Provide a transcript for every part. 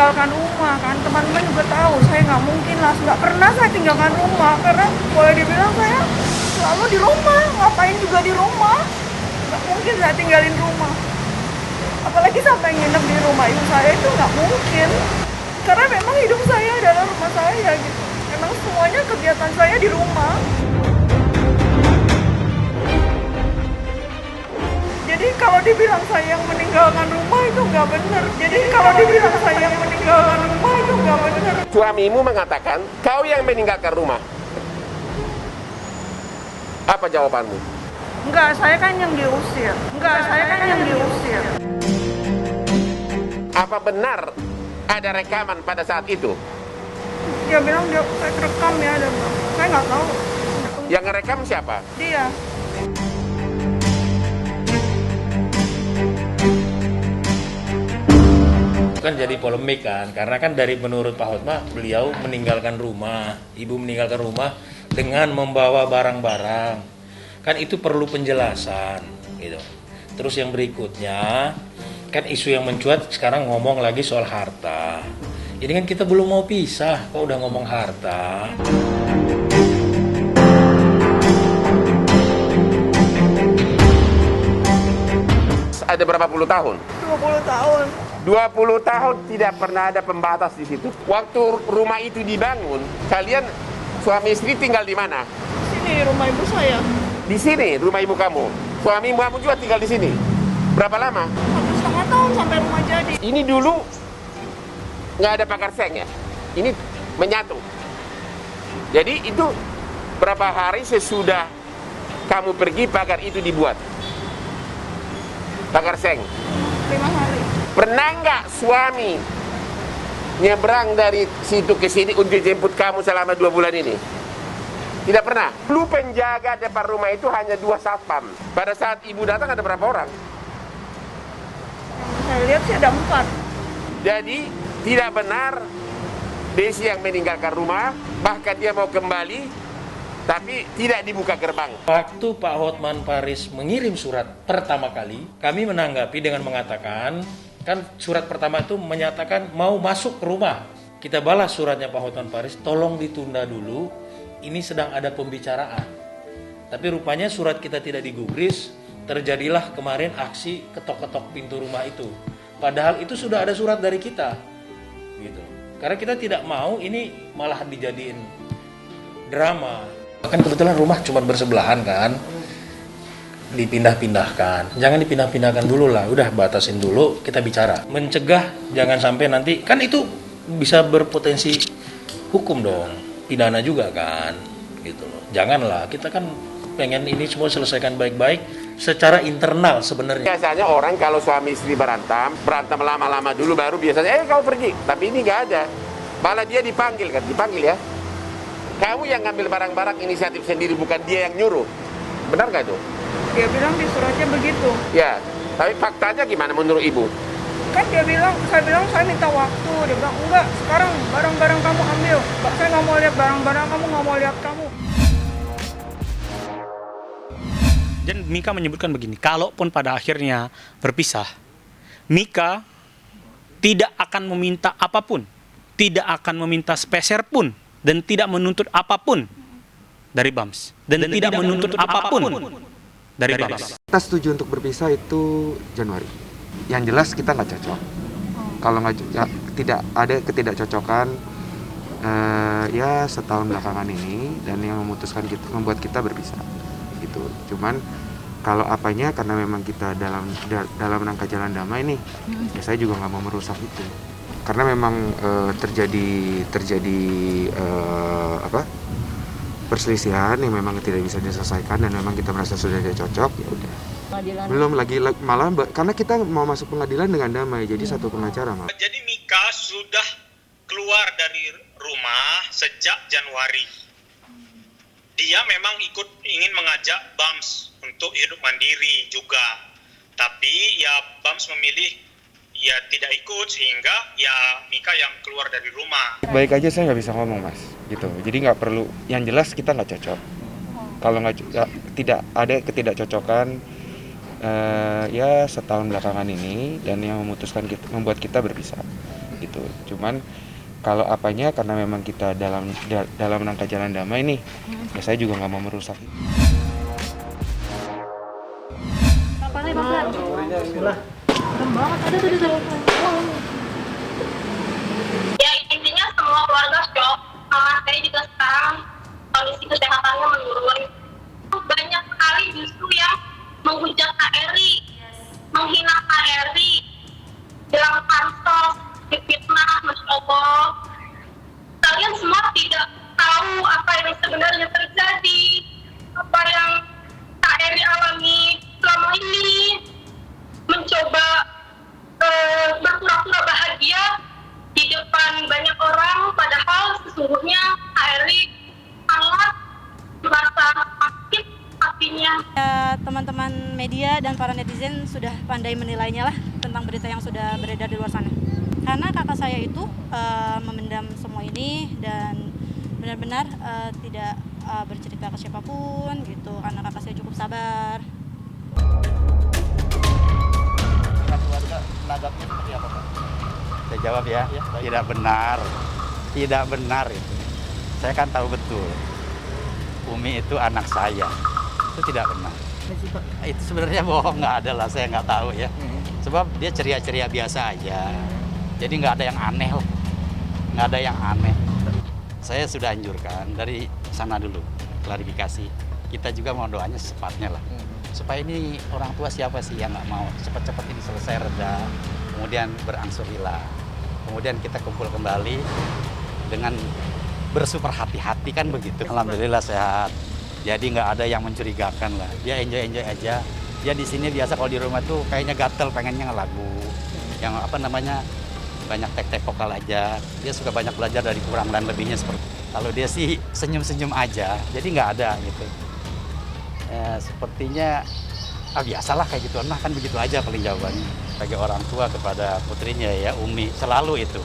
meninggalkan rumah kan. Teman-teman juga tahu saya nggak mungkin lah, nggak pernah saya tinggalkan rumah karena boleh dibilang saya selalu di rumah, ngapain juga di rumah, nggak mungkin saya tinggalin rumah. Apalagi sampai nginep di rumah ibu saya itu nggak mungkin, karena memang hidup saya adalah rumah saya gitu. Memang semuanya kegiatan saya di rumah. Jadi kalau dibilang saya yang meninggalkan rumah itu nggak benar. Jadi kalau dibilang saya yang meninggalkan rumah itu nggak benar. Suamimu mengatakan kau yang meninggalkan rumah. Apa jawabanmu? Enggak, saya kan yang diusir. Enggak, saya kan yang diusir. Apa benar ada rekaman pada saat itu? Dia bilang dia saya rekam ya, ada bang. Saya nggak tahu. Yang ngerekam siapa? Dia. Kan jadi polemik kan, karena kan dari menurut Pak Hotma, beliau meninggalkan rumah, ibu meninggalkan rumah dengan membawa barang-barang, kan itu perlu penjelasan gitu. Terus yang berikutnya, kan isu yang mencuat sekarang ngomong lagi soal harta. Ini kan kita belum mau pisah, kok udah ngomong harta. Ada berapa puluh tahun? 20 tahun. 20 tahun tidak pernah ada pembatas di situ. Waktu rumah itu dibangun, kalian suami istri tinggal di mana? Sini rumah ibu saya. Di sini rumah ibu kamu. Suami kamu juga tinggal di sini. Berapa lama? 1,5 tahun sampai rumah jadi. Ini dulu nggak ada pagar seng ya. Ini menyatu. Jadi itu berapa hari sesudah kamu pergi pagar itu dibuat? Pagar seng. 5 hari. Pernah nggak suami nyebrang dari situ ke sini untuk jemput kamu selama 2 bulan ini? Tidak pernah. Lu penjaga depan rumah itu hanya 2 satpam. Pada saat ibu datang ada berapa orang? Saya lihat sih ada 4. Jadi tidak benar Desi yang meninggalkan rumah, bahkan dia mau kembali, tapi tidak dibuka gerbang. Waktu Pak Hotman Paris mengirim surat pertama kali, kami menanggapi dengan mengatakan, kan surat pertama itu menyatakan mau masuk ke rumah. Kita balas suratnya Pak Hotman Paris, tolong ditunda dulu, ini sedang ada pembicaraan. Tapi rupanya surat kita tidak digubris, terjadilah kemarin aksi ketok-ketok pintu rumah itu. Padahal itu sudah ada surat dari kita, gitu. Karena kita tidak mau ini malah dijadiin drama. Kan kebetulan rumah cuma bersebelahan kan, dipindah-pindahkan. Jangan dipindah-pindahkan dulu lah, udah batasin dulu, kita bicara. Mencegah jangan sampai nanti, kan itu bisa berpotensi hukum dong, pidana juga kan, gitu loh. Janganlah, kita kan pengen ini semua selesaikan baik-baik secara internal sebenarnya. Biasanya orang kalau suami istri berantem lama-lama dulu baru biasanya, kau pergi. Tapi ini nggak ada. Malah dia dipanggil kan, dipanggil ya. Kamu yang ngambil barang-barang inisiatif sendiri, bukan dia yang nyuruh. Benar nggak itu? Dia bilang di suratnya begitu. Ya, tapi faktanya gimana menurut ibu? Kan dia bilang, saya minta waktu. Dia bilang, enggak, sekarang barang-barang kamu ambil. Saya nggak mau lihat barang-barang kamu, nggak mau lihat kamu. Dan Mika menyebutkan begini, kalaupun pada akhirnya berpisah, Mika tidak akan meminta apapun, tidak akan meminta sepeser pun, dan tidak menuntut apapun dari Bams, dan tidak menuntut apapun dari Bams. Kita setuju untuk berpisah itu Januari. Yang jelas kita nggak cocok. Kalau nggak ya, tidak ada ketidakcocokan ya setahun belakangan ini, dan yang memutuskan kita, membuat kita berpisah. Gitu. Cuman kalau apanya karena memang kita dalam rangka jalan damai nih, ya saya juga nggak mau merusak itu. Karena memang terjadi perselisihan yang memang tidak bisa diselesaikan dan memang kita merasa sudah tidak cocok, ya udah. Belum lagi malah karena kita mau masuk pengadilan dengan damai, jadi satu pengacara malah. Jadi Mika sudah keluar dari rumah sejak Januari. Dia memang ingin mengajak Bams untuk hidup mandiri juga. Tapi ya Bams memilih ya tidak ikut, sehingga ya Mika yang keluar dari rumah. Baik aja saya nggak bisa ngomong mas, gitu. Jadi nggak perlu. Yang jelas kita nggak cocok. Kalau nggak ya, tidak ada ketidakcocokan ya setahun belakangan ini, dan yang membuat kita berpisah. gitu. Cuman kalau apanya karena memang kita dalam rangka jalan damai nih, ya saya juga nggak mau merusak. Ya intinya semua keluarga shock. Mama saya juga sekarang kondisi kesehatannya menurun. Banyak sekali justru yang menghujat KRI, menghina KRI, bilang pansos, difitnah, Masya Allah. Kalian semua tidak tahu apa yang sebenarnya terjadi, apa yang KRI alami selama ini, mencoba berpura-pura bahagia di depan banyak orang, padahal sesungguhnya KRI sangat merasa sakit hatinya. Ya, teman-teman media dan para netizen sudah pandai menilainya lah tentang berita yang sudah beredar di luar sana. Karena kakak saya itu memendam semua ini dan benar-benar tidak bercerita ke siapapun gitu, karena kakak saya cukup sabar. Keluarga menanggapnya seperti apa, Pak? Saya jawab ya, tidak benar itu. Saya kan tahu betul, Umi itu anak saya, itu tidak benar. Itu sebenarnya bohong, nggak ada lah, saya nggak tahu ya. Sebab dia ceria-ceria biasa aja, jadi nggak ada yang aneh lah, nggak ada yang aneh. Saya sudah anjurkan dari sana dulu, klarifikasi. Kita juga mau doanya secepatnya lah. Supaya ini orang tua siapa sih yang nggak mau cepat-cepat ini selesai reda, kemudian berangsur hilang, kemudian kita kumpul kembali dengan bersuper hati-hati kan begitu. Alhamdulillah sehat, jadi nggak ada yang mencurigakan lah. Dia enjoy aja. Dia di sini biasa kalau di rumah tuh kayaknya gatel pengennya ngelagu, yang apa namanya banyak tek-tek vokal aja. Dia suka banyak belajar dari kurang dan lebihnya seperti. Kalau dia sih senyum-senyum aja, jadi nggak ada gitu. Sepertinya biasalah kayak gitu, nah kan begitu aja paling jawabannya. Bagi orang tua kepada putrinya ya Umi selalu itu,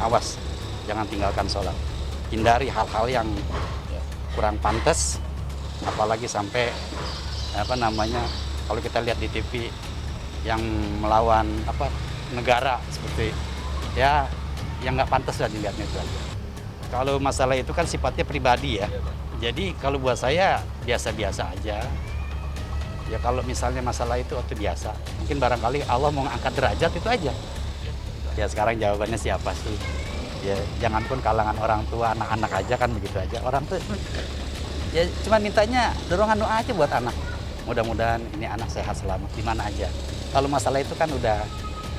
awas jangan tinggalkan sholat, hindari hal-hal yang kurang pantas, apalagi sampai apa namanya kalau kita lihat di TV yang melawan apa negara seperti ya yang nggak pantas lah dilihatnya itu aja. Kalau masalah itu kan sifatnya pribadi ya. Jadi kalau buat saya biasa-biasa aja. Ya kalau misalnya masalah itu biasa. Mungkin barangkali Allah mau ngangkat derajat itu aja. Ya sekarang jawabannya siapa sih? Ya jangan pun kalangan orang tua, anak-anak aja kan begitu aja. Orang tuh ya cuma mintanya dorongan doa aja buat anak. Mudah-mudahan ini anak sehat selamat di mana aja. Kalau masalah itu kan udah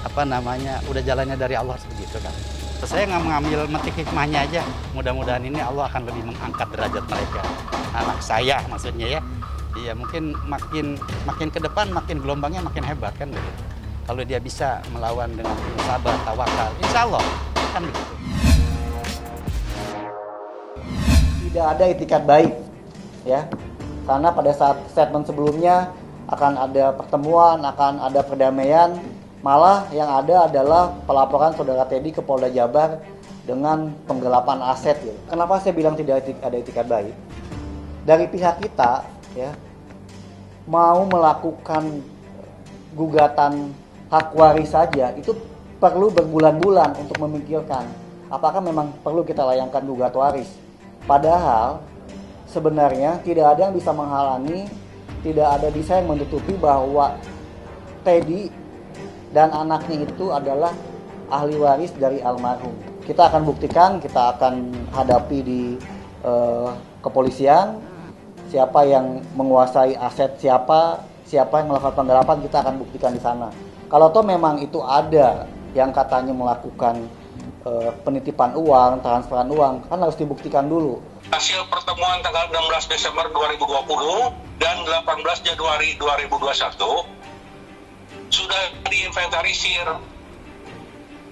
apa namanya, udah jalannya dari Allah sebegitu kan. Saya nggak mengambil metik hikmahnya aja. Mudah-mudahan ini Allah akan lebih mengangkat derajat mereka. Anak saya maksudnya ya. Iya mungkin makin ke depan makin gelombangnya makin hebat kan begitu. Kalau dia bisa melawan dengan sabar, tawakal, insya Allah kan begitu. Tidak ada itikat baik, ya. Karena pada saat statement sebelumnya akan ada pertemuan, akan ada perdamaian. Malah yang ada adalah pelaporan saudara Teddy ke Polda Jabar dengan penggelapan aset. Ya. Kenapa saya bilang tidak ada itikat baik? Dari pihak kita, ya, mau melakukan gugatan hak waris saja itu perlu berbulan-bulan untuk memikirkan apakah memang perlu kita layangkan gugat waris. Padahal sebenarnya tidak ada yang bisa menghalangi, tidak ada bisa yang menutupi bahwa Teddy dan anaknya itu adalah ahli waris dari almarhum. Kita akan buktikan, kita akan hadapi di kepolisian, siapa yang menguasai aset siapa yang melakukan penggelapan, kita akan buktikan di sana. Kalau toh memang itu ada yang katanya melakukan penitipan uang, transferan uang, kan harus dibuktikan dulu. Hasil pertemuan tanggal 16 Desember 2020 dan 18 Januari 2021 sudah diinventarisir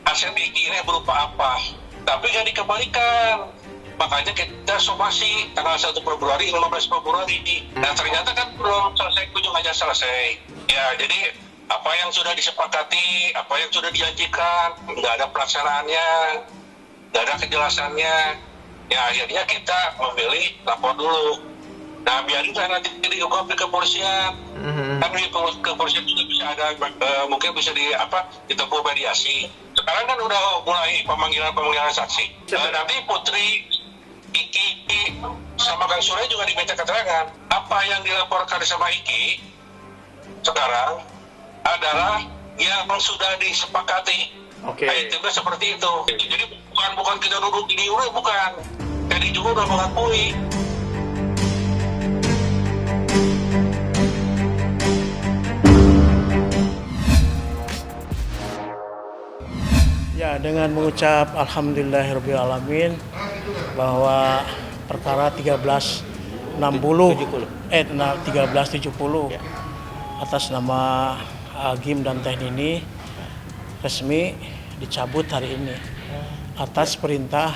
aset ini berupa apa, tapi nggak dikembalikan. Makanya kita somasi tanggal 1 Februari, 15 Februari. Nah ternyata kan belum selesai, kunjung aja selesai. Ya jadi apa yang sudah disepakati, apa yang sudah dijanjikan, nggak ada pelaksanaannya, nggak ada kejelasannya. Ya akhirnya kita memilih lapor dulu. Nah biarin nanti diungkap di kepolisian. Kan di kepolisian juga bisa ada mungkin bisa ditempuh mediasi. Sekarang kan udah mulai pemanggilan saksi. Nanti Putri, Iki, sama Kang Surya juga diminta keterangan. Apa yang dilaporkan sama Iki sekarang adalah yang sudah disepakati. Itemnya seperti itu. Jadi bukan kita duduk di diure, bukan. Jadi juga udah mengakui. Ya, dengan mengucap alhamdulillahirrahmanirrahim bahwa perkara 1370 atas nama Agim dan Teh Nini resmi dicabut hari ini atas perintah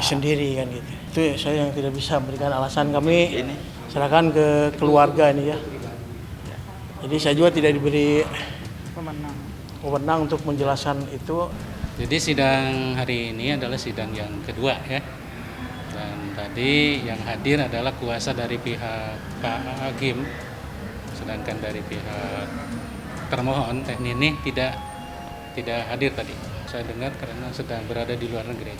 sendiri kan gitu. Itu saya yang tidak bisa memberikan alasan, kami serahkan ke keluarga ini ya. Jadi saya juga tidak diberi wewenang untuk menjelaskan itu. Jadi sidang hari ini adalah sidang yang kedua ya. Dan tadi yang hadir adalah kuasa dari pihak Pak Agim, sedangkan dari pihak termohon Teh Nini tidak hadir tadi. Saya dengar karena sedang berada di luar negeri.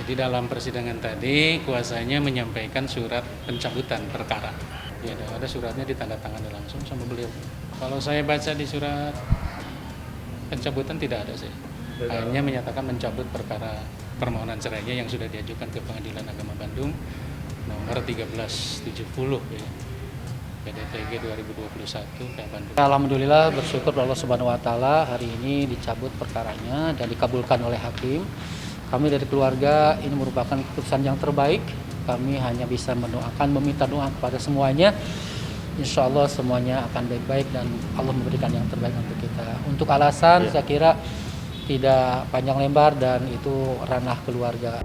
Jadi dalam persidangan tadi kuasanya menyampaikan surat pencabutan perkara. Ya, ada suratnya ditandatangani langsung sama beliau. Kalau saya baca di surat pencabutan tidak ada sih. Hanya menyatakan mencabut perkara permohonan cerainya yang sudah diajukan ke Pengadilan Agama Bandung nomor 1370 ya. PDTG 2021 Bandung. Alhamdulillah bersyukur Allah Subhanahu wa taala hari ini dicabut perkaranya dan dikabulkan oleh hakim. Kami dari keluarga ini merupakan keputusan yang terbaik. Kami hanya bisa mendoakan, meminta doa kepada semuanya. Insya Allah semuanya akan baik-baik dan Allah memberikan yang terbaik untuk kita. Untuk alasan saya kira tidak panjang lebar dan itu ranah keluarga.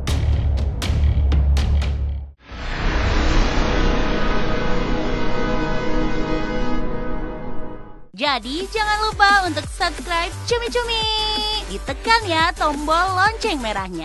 Jadi jangan lupa untuk subscribe Cumi Cumi. Ditekan ya tombol lonceng merahnya.